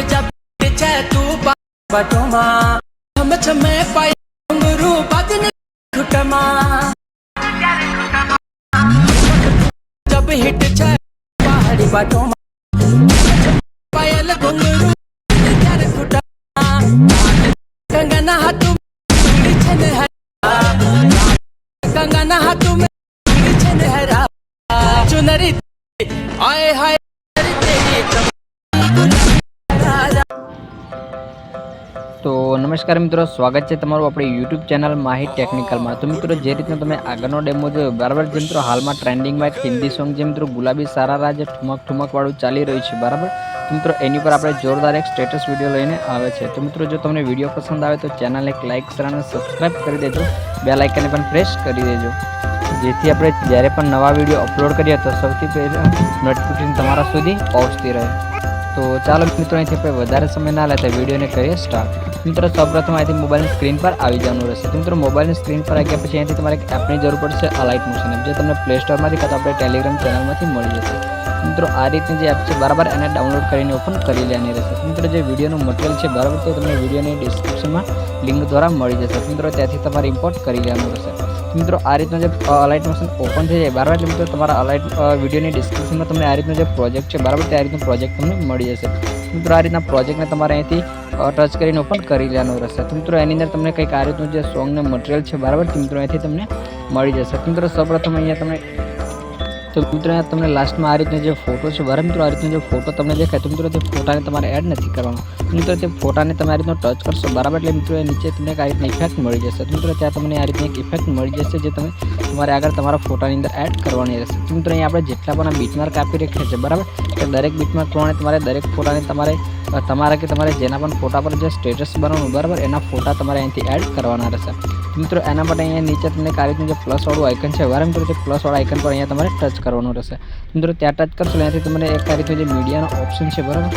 जब छे तू बटोमा हम छमे पाई घुंगरू बदन घुटमा जब हिट छे पहाड़ी बटोमा पायल घुंगरू यार घुटमा कंगना हाथ में छन हरा कंगना हाथ में छन हरा चुनरी आए हाय तो नमस्कार मित्रों, स्वागत है तमारू अपनी यूट्यूब चैनल माही टेक्निकल में। तो मित्रों जे रीतना तमे आगळनो डेमो जोयो बराबर जे मित्रों हाल में ट्रेंडिंग में एक हिंदी सॉन्ग जे मित्रों गुलाबी सारारा जे ठुमक ठुमक वाळुं चाली रह्युं छे बराबर। तो मित्रों एनी पर आपणे जोरदार एक स्टेटस विडियो लईने आवे छे। तो मित्रों जो तमने विडियो पसंद आवे तो चैनल एक लाइक शेयर अने सब्सक्राइब करी देजो, बेल आइकन पण प्रेस करी देजो जेथी आपणे ज्यारे पण नवा विडियो अपलोड करीए तो सौथी पहेला नोटिफिकेशन तमारा सुधी पहोंचती रहे। तो चलो मित्रों अहींथी आपणे वधारे समय ना लेता विडियोने करीए स्टार्ट। मित्रों सर्वप्रथम अहींथी मोबाइल स्क्रीन पर आवी जवानुं रहेशे। तो मित्रों मोबाइल स्क्रीन पर आव्या पछी अहींथी तमारे एक एपनी जरूर पड़शे, अलाइट मोशन एप, जे तमने प्ले स्टोर मांथी कां तो आपणे टेलिग्राम चेनल मांथी मळी जशे। मित्रों आ रीतनी जे एप छे बराबर एने डाउनलॉड करीने ओपन करी लेવાની रहेशे। मित्रों जे विडियोनुं मटीरियल छे बराबर ते तमने विडियोनी डिस्क्रिप्शन में लिंक द्वारा मळी जशे। मित्रों त्याथी तमारे इम्पोर्ट करी लेવાનું रहेशे। मित्रों आ रीतना जे अलाइट मोशन ओपन थई जाय बराबर मित्रों तमारा अलाइट विडियोनी डिस्क्रिप्शन में तमने आ रीतनो जे प्रोजेक्ट छे बराबर ते आ रीतनो प्रोजेक्ट तमने मळी जशे। मित्रों आ रीतना प्रोजेक्ट ने तमारे अहींथी टच करीने ओपन करी लेવાનું रहेशे। तो मित्रों एनी अंदर तमने कंईक आ रीतनुं जे सॉन्ग ने मटीरियल छे बराबर मित्रों अहींथी तमने मळी जशे। मित्रों सर्वप्रथम अहींया तमने तो मित्रों अहींया तमने लास्ट में आ रीतनो जे फोटो छे बराबर मित्रों आ रीतनो जे फोटो तमने देखाय तो मित्रों ते फोटाने तमारे एड नथी करवानो। मित्रों ते फोटाने तमे आ रीतनो टच करशो बराबर એટલે मित्रों नीचे तमने आ रीतनी इफेक्ट मळी जशे। तो मित्रों त्यां तमने आ रीतनी एक इफेक्ट मळी जशे जे तमे तमारे आगळ तमारा फोटानी अंदर एड करवानी रहेशे। तो मित्रों अहींया आपणे जेटला पण बीटमार्क आपी राख्या छे बराबर ते दरेक बीटमार्क प्रमाणे तमारे दरेक फोटाने तमारे तमारा के तमारे जेना पण फोटा पर जे स्टेटस बनावવાનું बराबर एना फोटा तमारे અહીંથી એડ કરવાના રહેશે। मित्रों एना માટે અહીંયા નીચે તમને આ રીતનું જે પ્લસ વાળું આઇકન છે બરાબર મિત્રો તે પ્લસ વાળા આઇકન પર અહીંયા તમારે ટચ કરવાનું રહેશે। મિત્રો ત્યાં ટચ કરશો અહીંયાથી તમને એક આ રીતનું જે મીડિયાનો ઓપ્શન છે બરાબર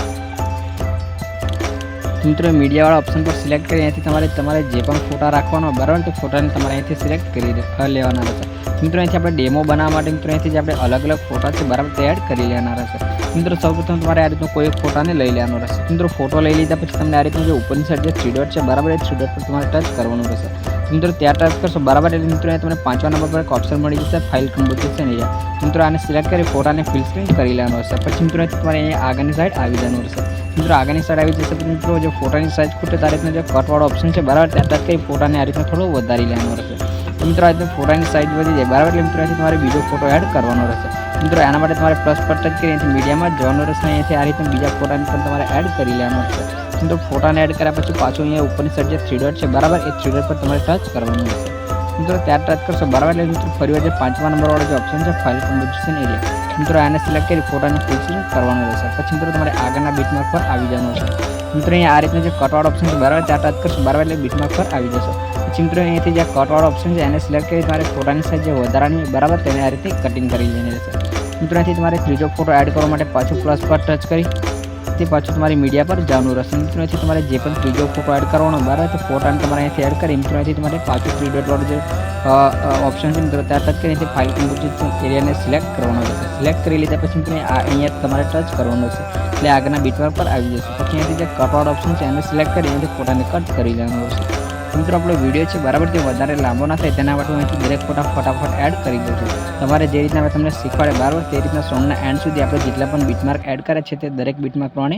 मित्रों मीडिया वाला ऑप्शन पर सिलेक्ट करी अहींथी तमारे जे पण फोटा राखवानो बराबर तो फोटाने तमारे अहींथी सिलेक्ट करी लेवाना रहेशे। मित्रों अहींथी आपणे डेमो बनाववा माटे मित्रों अहींथी जे आपणे अलग अलग फोटा छे बराबर ते एड करी लेवाना रहेशे। मित्रों सर्वप्रथम तमारे आ रीतनो कोई एक फोटाने लई लेवानो रहेशे। मित्रों फोटो लई लीधा पछी तमने आ रीतनो जे उपरनी साइड जे थ्री डॉट छे बराबर ए थ्री डॉट पर तमारे टच करवानुं रहेशे। मित्रों त्या टच करशो बराबर એટલે मित्रों તમને પાંચમા નંબર પર એક ઓપ્શન મળી જશે ફાઇલ કમ્પોઝિશન એરિયા। मित्रों આને સિલેક્ટ કરી ફોટાને ફિલ સ્ક્રીન કરી લેવાનો રહેશે। પછી मित्रों તમારે અહીંયા આગળની સાઈડ આવી જવાનું રહેશે। मित्रों આગળની સાઈડ આવી જશે તો मित्रों જે ફોટાની સાઈઝ ખૂટે તારે રીતનો જે કટ વાળો ઓપ્શન છે બરાબર ત્યાં ટચ કરી ફોટાને આ રીતનો થોડો વધારી લેવાનો રહેશે। તો मित्रों આ ફોટાની સાઈઝ વધી જાય બરાબર એટલે मित्रों તમારે બીજો ફોટો એડ કરવાનો રહેશે। मित्रों આના માટે તમારે પ્લસ પર ટચ કરી અહીંથી મીડિયામાં જવાનું રહેશે। અહીંયાથી આ રીતના બીજા ફોટાને પણ તમારે એડ કરી લેવાનો રહેશે। मित्रों फोटाने एड कर्या पछी पाछो अहींया उपरनी साइड जे थ्री डॉट छे बराबर ए थ्री डॉट पर तमारे टच करवानुं रहेशे। मित्रों त्यां टच करशो बराबर એટલે मित्रों फरीવાર जे પાંચમા नंबर वाळो जे ऑप्शन छे फाइल कम्पोઝिशन एरिया मित्रों आने सिलेक्ट करी फोटाने फुल स्क्रीन करवानुं रहेशे। पछी मित्रों तमारे आगळना बीटमार्क पर आवी जवानुं रहेशे। मित्रों अहींया आ रीतनो जे कट वाळो ऑप्शन छे बराबर त्यां टच करशो बराबर એટલે बीटमार्क पर आवी जशो। पछी मित्रों अहींयाथी जे कट वाळो ऑप्शन छे एने सिलेक्ट करी तमारे फोटानी साइज जे વધારાની बराबर तेने आ रीते कटिंग करी लेવાની रहेशे। मित्रों અહીંથી તમારે ત્રીજો ફોટો એડ કરવા માટે પાછું પ્લસ પર ટચ કરી તે પાછું તમારી મીડિયા પર જવાનું રહેશે। મિત્રો અહીંથી તમારે જે પણ ત્રીજો ફોટો એડ કરવાનો બરાબર તો ફોટાને તમારે અહીંથી એડ કરી મિત્રો અહીંથી તમારે પાછું થ્રી ડોટ વાળું જે ઓપ્શન છે મિત્રો ત્યાં ટચ કરી ફાઇલ કમ્પોઝિશન એરિયાને સિલેક્ટ કરવાનો રહેશે। સિલેક્ટ કરી લીધા પછી મિત્રો અહીંયા તમારે ટચ કરવાનું રહેશે એટલે આગળના બીટમાર્ક પર આવી જશે। પછી અહીંથી જે કટ વાળો ઓપ્શન છે એને સિલેક્ટ કરી અહીંથી ફોટાને કટ કરી લેવાનું રહેશે। मित्रों આપણો વિડીયો છે બરાબર તે વધારે લાંબો ના થાય તેના માટે હું અહીંથી દરેક ફોટા ફટાફટ એડ કરી દઉં છું। તમારે જે રીતના મેં તમને શીખવાડે બરાબર તે રીતના સોંગના એન્ડ સુધી આપણે જેટલા પણ બીટમાર્ક એડ કરે છે તે દરેક બીટમાર્ક પ્રમાણે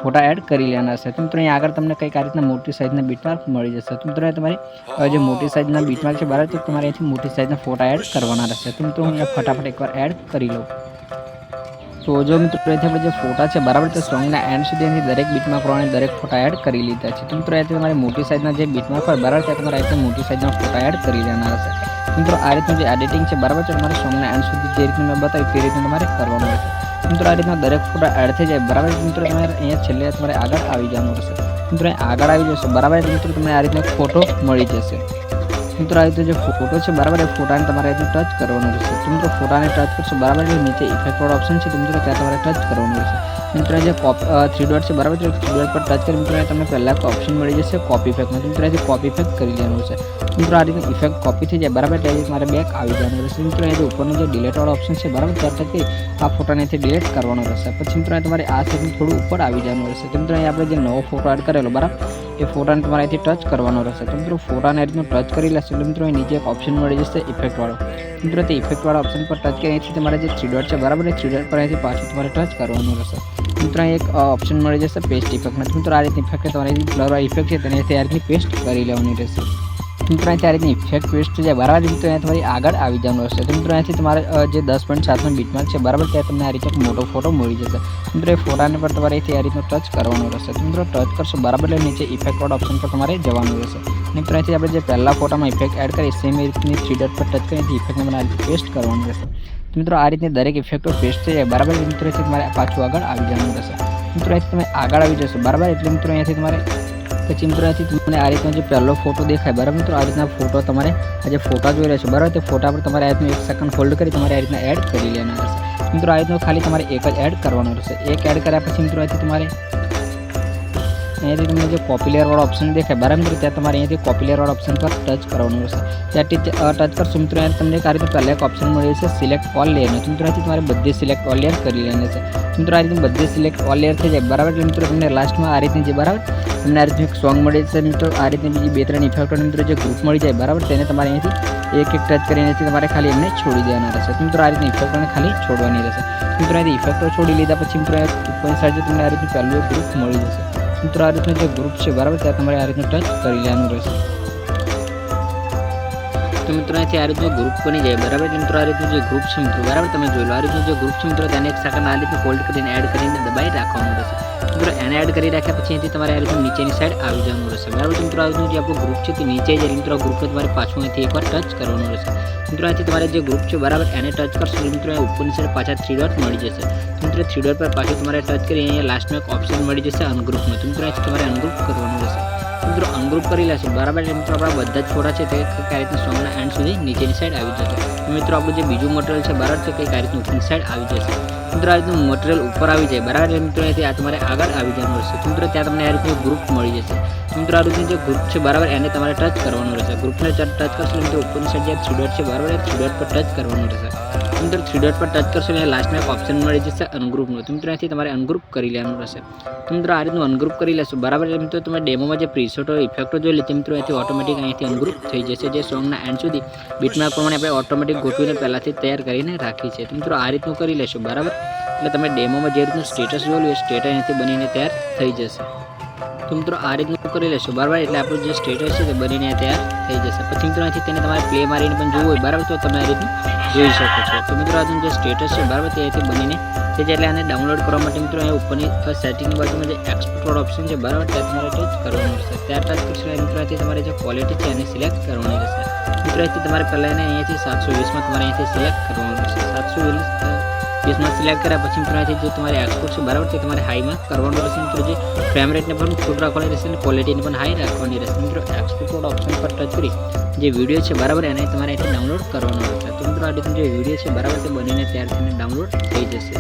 ફોટા એડ કરી લેવાના હશે। તો મિત્રો અહીં આગળ તમને કંઈક આ રીતના મોટી સાઇઝના બીટમાર્ક મળી જશે। તો મિત્રો તમારી જે મોટી સાઇઝના બીટમાર્ક છે બરાબર તો તમારે અહીંથી મોટી સાઇઝના ફોટા એડ કરવાના રહેશે। તો મિત્રો હું ફટાફટ એકવાર એડ કરી લઉં। तो जो मित्रों અહીંથી આપણે જે ફોટા છે બરાબર તે સોંગના એન્ડ સુધી અહીંથી દરેક બીટમાર્ક પ્રમાણે દરેક ફોટા એડ કરી લીધા છે। તો મિત્રો અહીંથી તમારે મોટી સાઇઝના જે બીટમાર્ક હોય બરાબર ત્યાં તમારે અહીંથી મોટી સાઇઝના ફોટા એડ કરી લેવાના રહેશે। મિત્રો આ રીતનું જે એડિટિંગ છે બરાબર છે તમારે સોંગના એન્ડ સુધી જે રીતનું મેં બતાવ્યું તે રીતનું તમારે કરવાનું રહેશે। મિત્રો આ રીતના દરેક ફોટા એડ થઈ જાય બરાબર મિત્રો તમારે અહીંયા છેલ્લે તમારે આગળ આવી જવાનું રહેશે। મિત્રો આગળ આવી જશો બરાબર મિત્રો તમને આ રીતનો ફોટો મળી જશે। मित्रों आ रीते जो फोटो है बराबर ए फोटाने तमारे टच करवानुं रहेशे। तो मित्रों फोटाने टच करशो बराबर नीचे इफेक्ट वाळो ऑप्शन है तो मित्रों त्यां तमारे टच करवानुं रहेशे। મિત્રો જે 3 ડોટ છે બરાબર, 3 ડોટ પર ટચ કરી મિત્રો તમને પહેલાં ઓપ્શન મળી જશે કોપી ઇફેક્ટમાં. મિત્રો જે કોપી ઇફેક્ટ કરી લેવાનું છે. મિત્રો આ રીતે ઇફેક્ટ કોપી થઈ જાય બરાબર, એટલે તમારે બેક આવી જવાનું રહેશે. મિત્રો જે ઉપરનો જે ડિલીટ વાળો ઓપ્શન છે બરાબર, ત્યાં ટચ કરી આ ફોટાને ડિલીટ કરવાનો રહેશે. પછી મિત્રો તમારે આ સેટિંગ થોડું ઉપર આવી જવાનું રહેશે. તો મિત્રો આપણે જે નવો ફોટો એડ કરેલો બરાબર, એ ફોટાને તમારે અહીંથી ટચ કરવાનો રહેશે. તો મિત્રો ફોટાને આ રીતનું ટચ કરી લેશે એટલે મિત્રો નીચે એક ઓપ્શન મળી જશે ઇફેક્ટ વાળો. મિત્રો તે ઇફેક્ટ વાળા ઓપ્શન પર ટચ કરી અહીંથી તમારે જે 3 ડોટ છે બરાબર, એ 3 ડોટ પર અહીંથી પાછું તમારે ટચ કરવાનું રહેશે. મિત્રો એક ઓપ્શન મળી જશે પેસ્ટ ઇફેક્ટમાં. મિત્રો આ રીતની ઇફેક્ટ તમારે બ્લર ઇફેક્ટ છે તેને આ રીતની પેસ્ટ કરી લેવાની રહેશે. મિત્રો અહીંથી આ રીતની ઇફેક્ટ પેસ્ટ છે બરાબર, મિત્રો અહીંયા તમારી આગળ આવી જવાનું હશે. તો મિત્રો અહીંથી તમારે જે 10.7નો બીટમાર્ક છે બરાબર, ત્યાં તમને આ રીતે એક મોટો ફોટો મળી જશે. મિત્રો એ ફોટાને પર તમારે અહીંથી આ રીતનો ટચ કરવાનો રહેશે. તો મિત્રો ટચ કરશો બરાબર એટલે નીચે ઇફેક્ટ વાળા ઓપ્શન પર તમારે જવાનું રહેશે. મિત્રો અહીંથી આપણે જે પહેલા ફોટામાં ઇફેક્ટ એડ કરી સેમ એ રીતની 3 ડોટ પર ટચ કરીને ઇફેક્ટને મને આ રીતે પેસ્ટ કરવાનું રહેશે. મિત્રો આ રીતની દરેક ઇફેક્ટો પેસ્ટ થઈ જાય બરાબર, મિત્રો તમારે પાછું આગળ આવી જવાનું રહેશે. મિત્રો અહીંથી તમે આગળ આવી જશો બરાબર, એટલે મિત્રો અહીંયાથી તમારે પછી મિત્રો અહીંથી તમને આ રીતનો જે પહેલો ફોટો દેખાય બરાબર, મિત્રો આ રીતના ફોટો તમારે આ જે ફોટા જોઈ રહ્યા છો બરાબર, તે ફોટા પર તમારે આ રીતનું 1 સેકન્ડ હોલ્ડ કરી તમારે આ રીતના એડ કરી લેવાના રહેશે. મિત્રો આ રીતનું ખાલી તમારે એક જ એડ કરવાનો રહેશે. એક એડ કર્યા પછી મિત્રો અહીંથી તમારે અહીંયાથી તમને જે કોપી લેયર વાળો ઓપ્શન દેખાય બરાબર, મિત્રો ત્યાં તમારે અહીંયાથી કોપી લેયર વાળા ઓપ્શન પર ટચ કરવાનું રહેશે. ત્યાંથી ટચ કરશો મિત્રો અહીંયા તમને આ રીતે પહેલાં એક ઓપ્શન મળે છે સિલેક્ટ ઓલ લેયરનો. મિત્રો અહીંથી તમારે બધી સિલેક્ટ ઓલ લેયર કરી લેવાની છે. મિત્રો આ રીતે બધી સિલેક્ટ ઓલ લેયર થઈ જાય બરાબર, એટલે મિત્રો તમને લાસ્ટમાં આ રીતની જે બરાબર તમને આ રીતનું એક સોંગ મળે છે. મિત્રો આ રીતની બીજી 2-3 ઇફેક્ટો મિત્રો જે ગ્રુપ મળી જાય બરાબર, તેને તમારે અહીંથી એક ટચ કરીને તમારે ખાલી એમને છોડી દેવાના રહેશે. મિત્રો આ રીતની ઇફેક્ટોને ખાલી છોડવાની રહેશે. મિત્રો અહીંથી ઇફેક્ટો છોડી લીધા પછી મિત્રો ઉપરની સાઈડ તમને આ રીતનું પહેલું એક ગ્રુપ મળી જશે. મિત્રો આ રીતનું જે ગ્રુપ છે બરાબર, ત્યાં તમારે આ રીતનું ટચ કરી લેવાનું રહેશે. તો મિત્રો અહીંથી આ રીતનું ગ્રુપ બની જાય બરાબર, મિત્રો આ રીતનું જે ગ્રુપ છે મિત્રો બરાબર, તમે જોઈ લો આ રીતનું જે ગ્રુપ છે મિત્રો તેને 1 સેકન્ડ આ રીતનું હોલ્ડ કરીને એડ કરીને દબાઈ રાખવાનું રહેશે. મિત્રો એને એડ કરી રાખ્યા પછી અહીંથી તમારે આ રીતનું નીચેની સાઈડ આવી જવાનું રહેશે બરાબર. મિત્રો આ રીતનું જે આપણું ગ્રુપ છે તે નીચે જાય, મિત્રો આ ગ્રુપને તમારે પાછું અહીંથી એકવાર ટચ કરવાનું રહેશે. મિત્રો અહીંથી તમારે જે ગ્રુપ છે બરાબર એને ટચ કરશો મિત્રો ઉપરની સાઈડ પાછા 3 ડોટ મળી જશે. મિત્રો 3 ડોટ પર પાછું તમારે ટચ કરી અહીંયા લાસ્ટમાં એક ઓપ્શન મળી જશે અનગ્રુપનો. મિત્રો અહીંથી તમારે અનગ્રુપ કરવાનું રહેશે. મિત્રો અનગ્રુપ કરી લેશો બરાબર, મિત્રો આપણા બધા જ ફોટા છે તે કઈ રીતના સોંગના એન્ડ સુધી નીચેની સાઈડ આવી જશે. મિત્રો આપણું જે બીજું મટીરિયલ છે બરાબર, તે કઈ રીતનું ઉપરની સાઈડ આવી જશે. મિત્રો આ રીતનું મટીરિયલ ઉપર આવી જાય બરાબર, એટલે મિત્રો અહીંથી આ તમારે આગળ આવી જવાનું રહેશે. મિત્રો ત્યાં તમને આ રીતનું ગ્રુપ મળી જશે. મિત્રો આ રીતનું જે ગ્રુપ છે બરાબર એને તમારે ટચ કરવાનું રહેશે. ગ્રુપને ટચ કરશો મિત્રો ઉપરની સાઈડ જે 3 ડોટ છે બરાબર, એ 3 ડોટ પર ટચ કરવાનું રહેશે. મિત્રો 3 ડોટ પર ટચ કરશો એટલે લાસ્ટમાં એક ઓપ્શન મળી જશે અનગ્રુપનો. મિત્રો અહીંથી તમારે અનગ્રુપ કરી લેવાનું રહેશે. મિત્રો આ રીતનું અનગ્રુપ કરી લેશો બરાબર, મિત્રો તમે ડેમોમાં જે પ્રીસેટો ઇફેક્ટો જોઈ લીધી મિત્રો અહીંથી ઓટોમેટિક અહીંથી અનગ્રુપ થઈ જશે. જે સોંગના એન્ડ સુધી બીટમાર્ક પ્રમાણે આપણે ઓટોમેટિક ગોઠવીને પહેલાંથી તૈયાર કરીને રાખી છે. મિત્રો આ રીતનું કરી લેશો બરાબર, એટલે તમે ડેમોમાં જે રીતનું સ્ટેટસ જોયું એ સ્ટેટસ અહીંથી બનીને તૈયાર થઈ જશે. તો મિત્રો આ રીતનું કરી લેશો બરાબર, એટલે આપણું જે સ્ટેટસ છે તે બનીને તૈયાર થઈ જશે. પછી મિત્રો અહીંથી તેને તમારે પ્લે મારીને પણ જોવું હોય બરાબર, તો તમે આ રીતનું જોઈ શકો છો. તો મિત્રો આજનું જે સ્ટેટસ છે બરાબર તે અહીંથી બનીને તે જ એટલે આને ડાઉનલોડ કરવા માટે મિત્રો અહીંયા ઉપરની સેટિંગની બાજુમાં જે એક્સપોર્ટ ઓપ્શન છે બરાબર, ત્યાં તમારે ટચ કરવાનું રહેશે. ત્યાં ટચ કરશો મિત્રો અહીંથી તમારે જે ક્વોલિટી છે એને સિલેક્ટ કરવાની રહેશે. મિત્રો અહીંથી તમારે પહેલાં એને અહીંયાથી 720માં તમારે અહીંથી સિલેક્ટ કરવાનું રહેશે. 720માં સિલેક્ટ કર્યા પછી મિત્રો અહીંથી જે તમારે એક્સપોર્ટ છે બરાબર, તે તમારે હાઈમાં કરવાનું રહેશે. મિત્રો જે ફ્રેમ રેટને પણ ફૂલ રાખવાની રહેશે અને ક્વોલિટીને પણ હાઈ રાખવાની રહેશે. મિત્રો એક્સપોર્ટ ઓપ્શન પર ટચ કરી જે વિડીયો છે બરાબર એને તમારે અહીંથી ડાઉનલોડ કરવાનો રહેશે. તો મિત્રો આ રીતનું જે વિડીયો છે બરાબર તે બનીને તૈયાર થઈને ડાઉનલોડ થઈ જશે.